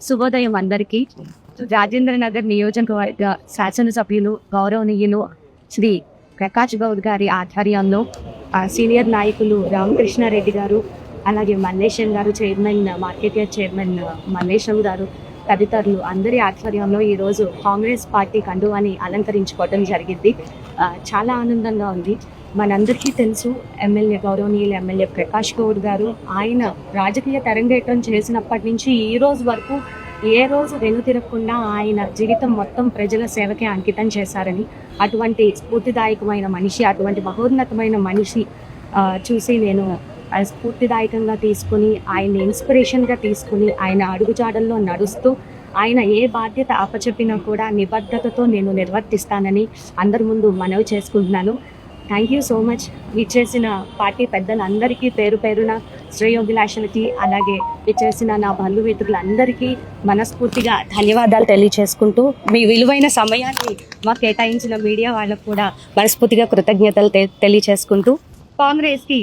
శుభోదయం అందరికీ. రాజేంద్ర నగర్ నియోజకవర్గ శాసనసభ్యులు గౌరవనీయులు శ్రీ ప్రకాష్ గౌడ్ గారి ఆధ్వర్యంలో సీనియర్ నాయకులు రామకృష్ణారెడ్డి గారు, అలాగే మల్లేశం గారు, chairman market yard chairman Mallesham గారు తదితరులు అందరి ఆధ్వర్యంలో ఈరోజు కాంగ్రెస్ పార్టీ కండువాని అలంకరించుకోవడం జరిగింది. చాలా ఆనందంగా ఉంది. మనందరికీ తెలుసు గౌరవనీయులు ఎమ్మెల్యే ప్రకాష్ గౌడ్ గారు ఆయన రాజకీయ తెరంగేట్రం చేసినప్పటి నుంచి ఈ రోజు వరకు ఏ రోజు వెనుతిరగకుండా ఆయన జీవితం మొత్తం ప్రజల సేవకే అంకితం చేశారని, అటువంటి స్ఫూర్తిదాయకమైన మనిషి, అటువంటి మహోన్నతమైన మనిషి చూసి నేను స్ఫూర్తిదాయకంగా తీసుకుని ఆయన ఇన్స్పిరేషన్గా తీసుకుని ఆయన అడుగుజాడల్లో నడుస్తూ ఆయన ఏ బాధ్యత అప్పచెప్పినా కూడా నిబద్ధతతో నేను నిర్వర్తిస్తానని అందరి ముందు మనవి చేసుకుంటున్నాను. Thank you so much. ఇచ్చేసిన పార్టీ పెద్దలందరికీ పేరు పేరున శ్రేయోభిలాషులకి, అలాగే ఇచ్చేసిన నా బంధుమిత్రులందరికీ మనస్ఫూర్తిగా ధన్యవాదాలు తెలియచేసుకుంటూ, మీ విలువైన సమయాన్ని మాకు కేటాయించిన మీడియా వాళ్ళకు కూడా మనస్ఫూర్తిగా కృతజ్ఞతలు తెలియచేసుకుంటూ, కాంగ్రెస్కి